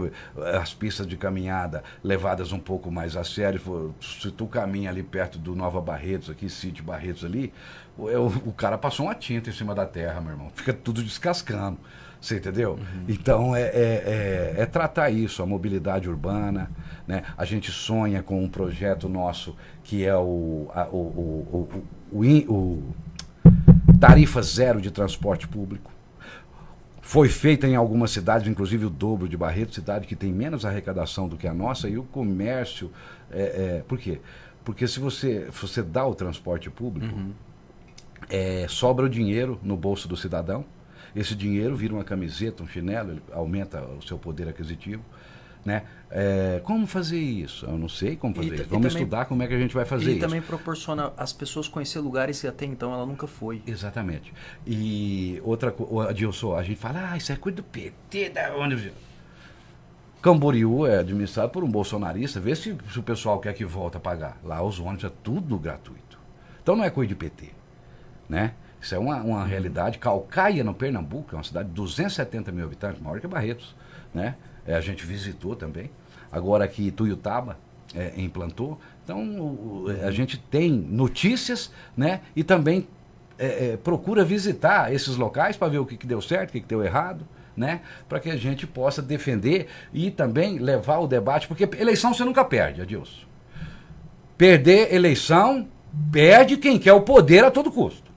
as pistas de caminhada levadas um pouco mais a sério. Se tu caminha ali perto do Nova Barretos, aqui, Sítio Barretos ali, o cara passou uma tinta em cima da terra, meu irmão. Fica tudo descascando. Você entendeu? Então, é tratar isso, a mobilidade urbana, né? A gente sonha com um projeto nosso que é o tarifa zero de transporte público. Foi feita em algumas cidades, inclusive o dobro de Barretos, cidade que tem menos arrecadação do que a nossa, e o comércio... por quê? Porque se você dá o transporte público, sobra o dinheiro no bolso do cidadão. Esse dinheiro vira uma camiseta, um chinelo, ele aumenta o seu poder aquisitivo, né? Como fazer isso? Eu não sei como fazer isso. Vamos estudar como é que a gente vai fazer isso. E também proporciona as pessoas conhecer lugares que até então ela nunca foi. Exatamente. E outra coisa, Adilson, a gente fala, isso é coisa do PT, da onde? Camboriú é administrado por um bolsonarista, vê se o pessoal quer que volta a pagar. Lá os ônibus é tudo gratuito. Então não é coisa de PT, né? Isso é uma realidade. Calcaia, no Pernambuco, é uma cidade de 270 mil habitantes, maior que Barretos, né? A gente visitou também. Agora aqui Tuiutaba implantou. Então a gente tem notícias, né? E também procura visitar esses locais para ver o que deu certo, o que deu errado, né? Para que a gente possa defender e também levar o debate, porque eleição você nunca perde, Adilson. Perder eleição, perde quem quer o poder a todo custo.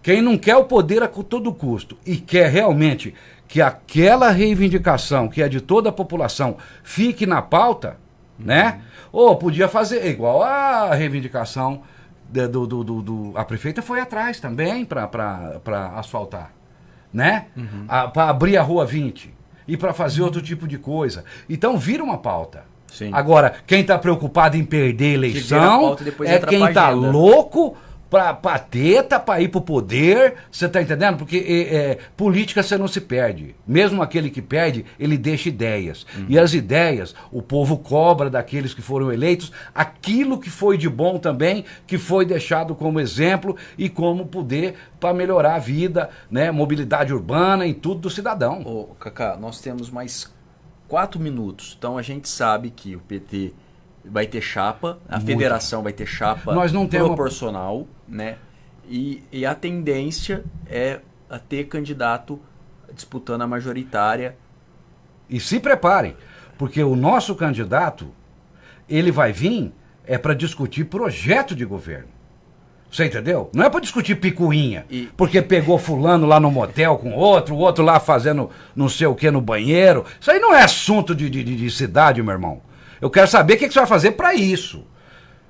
Quem não quer o poder a todo custo e quer realmente que aquela reivindicação que é de toda a população fique na pauta, né? Ou podia fazer igual a reivindicação a prefeita foi atrás também para asfaltar, né? Para abrir a Rua 20 e para fazer outro tipo de coisa. Então vira uma pauta. Sim. Agora, quem está preocupado em perder eleição é quem está louco para pateta, para ir pro poder, você tá entendendo? Porque política você não se perde. Mesmo aquele que perde, ele deixa ideias. E as ideias, o povo cobra daqueles que foram eleitos aquilo que foi de bom também, que foi deixado como exemplo e como poder para melhorar a vida, né? Mobilidade urbana em tudo do cidadão. Ô, Cacá, nós temos mais 4 minutos. Então a gente sabe que o PT vai ter chapa, a federação vai ter chapa proporcional, né? E a tendência é a ter candidato disputando a majoritária. E se preparem, porque o nosso candidato, ele vai vir para discutir projeto de governo. Você entendeu? Não é para discutir picuinha, porque pegou fulano lá no motel com outro, o outro lá fazendo não sei o que no banheiro. Isso aí não é assunto de cidade, meu irmão. Eu quero saber o que você vai fazer para isso.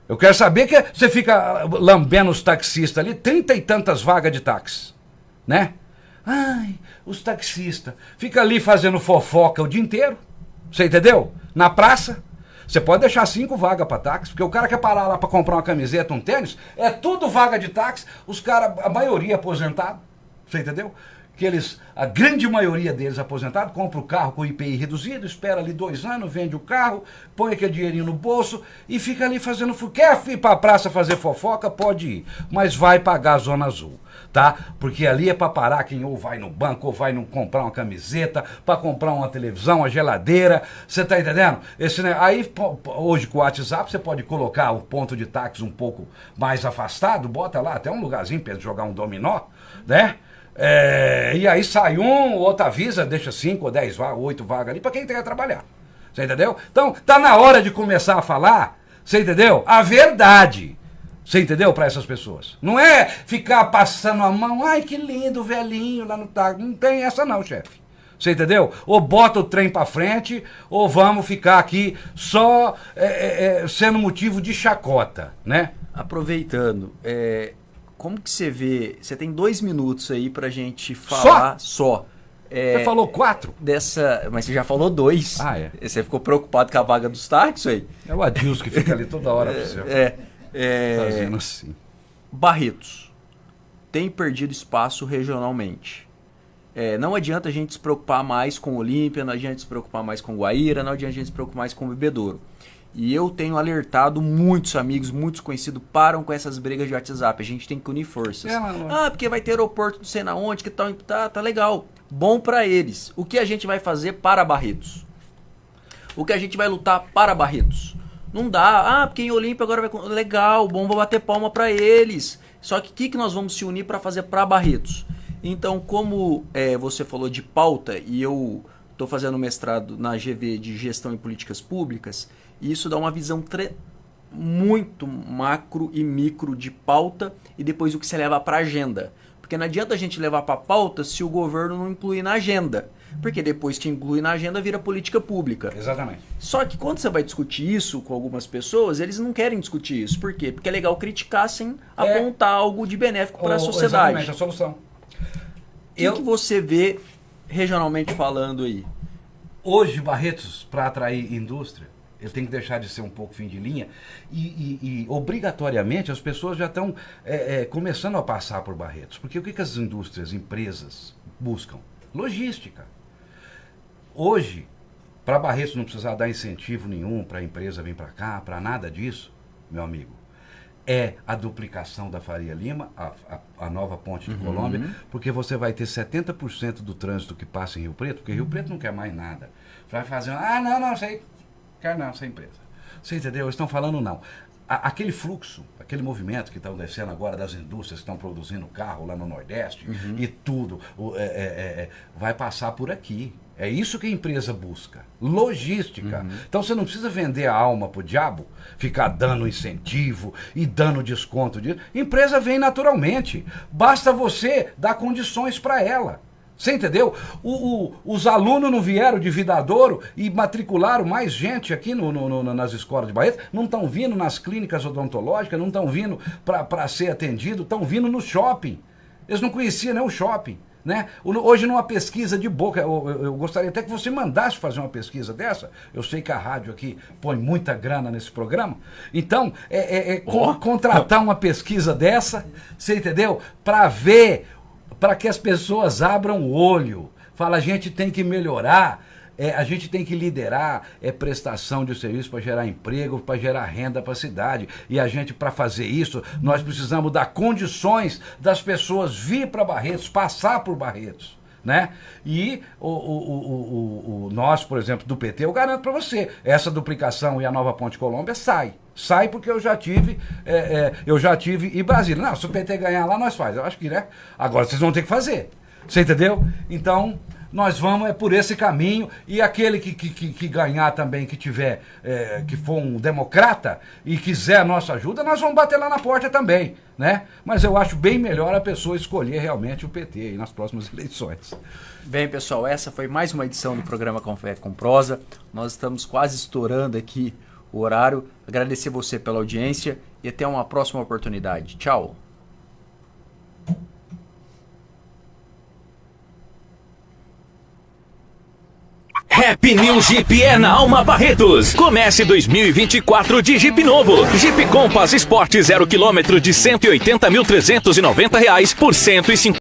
Eu quero saber que você fica lambendo os taxistas ali, 30 e tantas vagas de táxi, né? Ai, os taxistas. Fica ali fazendo fofoca o dia inteiro. Você entendeu? Na praça. Você pode deixar 5 vagas para táxi, porque o cara quer parar lá para comprar uma camiseta, um tênis, é tudo vaga de táxi, os caras, a maioria aposentado. Você entendeu? A grande maioria deles aposentados, compra o carro com IPI reduzido, espera ali 2 anos, vende o carro, põe aquele dinheirinho no bolso e fica ali fazendo... Quer ir para a praça fazer fofoca? Pode ir, mas vai pagar a Zona Azul, tá? Porque ali é para parar quem ou vai no banco, ou vai comprar uma camiseta, para comprar uma televisão, uma geladeira, você tá entendendo? Aí, hoje com o WhatsApp, você pode colocar o ponto de táxi um pouco mais afastado, bota lá até um lugarzinho para jogar um dominó, né? E aí sai um, o outro avisa, deixa 5 ou 10 vagas, 8 vagas ali para quem quer trabalhar. Você entendeu? Então, tá na hora de começar a falar, você entendeu? A verdade. Você entendeu? Para essas pessoas. Não é ficar passando a mão, ai que lindo, velhinho lá no táxi. Não tem essa não, chefe. Você entendeu? Ou bota o trem para frente, ou vamos ficar aqui só sendo motivo de chacota, né? Aproveitando, como que você vê... Você tem 2 minutos aí pra gente falar só. Você falou 4? Mas você já falou 2. Ah, é? Você ficou preocupado com a vaga dos táxis aí? É o Adilson que fica ali toda hora. Fazendo assim. Barretos tem perdido espaço regionalmente. Não adianta a gente se preocupar mais com Olímpia, não adianta se preocupar mais com Guaíra, não adianta a gente se preocupar mais com Bebedouro. E eu tenho alertado muitos amigos, muitos conhecidos, param com essas brigas de WhatsApp. A gente tem que unir forças. Porque vai ter aeroporto não sei na onde, que tal, tá legal. Bom pra eles. O que a gente vai fazer para Barretos? O que a gente vai lutar para Barretos? Não dá. Porque em Olímpia agora vai... Legal, bom, vou bater palma pra eles. Só que o que nós vamos se unir para fazer para Barretos? Então, como você falou de pauta, e eu estou fazendo mestrado na GV de Gestão e Políticas Públicas, e isso dá uma visão muito macro e micro de pauta e depois o que você leva para a agenda. Porque não adianta a gente levar para a pauta se o governo não incluir na agenda. Porque depois que inclui na agenda vira política pública. Exatamente. Só que quando você vai discutir isso com algumas pessoas, eles não querem discutir isso. Por quê? Porque é legal criticar sem apontar algo de benéfico para a sociedade. Exatamente, a solução. O que você vê regionalmente falando aí? Hoje, Barretos, para atrair indústria, ele tem que deixar de ser um pouco fim de linha e obrigatoriamente as pessoas já estão começando a passar por Barretos. Porque o que as indústrias, empresas buscam? Logística. Hoje, para Barretos não precisar dar incentivo nenhum para a empresa vir para cá, para nada disso, meu amigo, é a duplicação da Faria Lima, a nova ponte de Colômbia, porque você vai ter 70% do trânsito que passa em Rio Preto, porque Rio Preto não quer mais nada. Vai fazer, não, sei. Quer não, essa empresa. Você entendeu? Eles estão falando não. Aquele fluxo, aquele movimento que estão descendo agora das indústrias que estão produzindo carro lá no Nordeste e tudo, vai passar por aqui. É isso que a empresa busca. Logística. Então você não precisa vender a alma pro diabo, ficar dando incentivo e dando desconto disso. Empresa vem naturalmente. Basta você dar condições para ela. Você entendeu? Os alunos não vieram de Vidadouro e matricularam mais gente aqui nas escolas de Barretos, não estão vindo nas clínicas odontológicas, não estão vindo para ser atendido, estão vindo no shopping. Eles não conheciam nem o shopping. Né? Hoje numa pesquisa de boca, eu gostaria até que você mandasse fazer uma pesquisa dessa. Eu sei que a rádio aqui põe muita grana nesse programa. Então, contratar uma pesquisa dessa, você entendeu? Para ver... para que as pessoas abram o olho. Fala, a gente tem que melhorar, a gente tem que liderar prestação de serviço para gerar emprego, para gerar renda para a cidade. E a gente, para fazer isso, nós precisamos dar condições das pessoas vir para Barretos, passar por Barretos. Né? E nós, por exemplo, do PT, eu garanto para você, essa duplicação e a nova Ponte Colômbia sai porque eu já tive em Brasília. Não, se o PT ganhar lá, nós faz. Eu acho que, né? Agora vocês vão ter que fazer. Você entendeu? Então, nós vamos por esse caminho, e aquele que ganhar também, que tiver, que for um democrata e quiser a nossa ajuda, nós vamos bater lá na porta também, né? Mas eu acho bem melhor a pessoa escolher realmente o PT aí nas próximas eleições. Bem, pessoal, essa foi mais uma edição do programa Café com Prosa. Nós estamos quase estourando aqui o horário. Agradecer você pela audiência e até uma próxima oportunidade. Tchau! Happy New Jeep é na Alma Barretos. Comece 2024 de Jeep novo. Jeep Compass Sport 0 km de R$180.390 por R$150.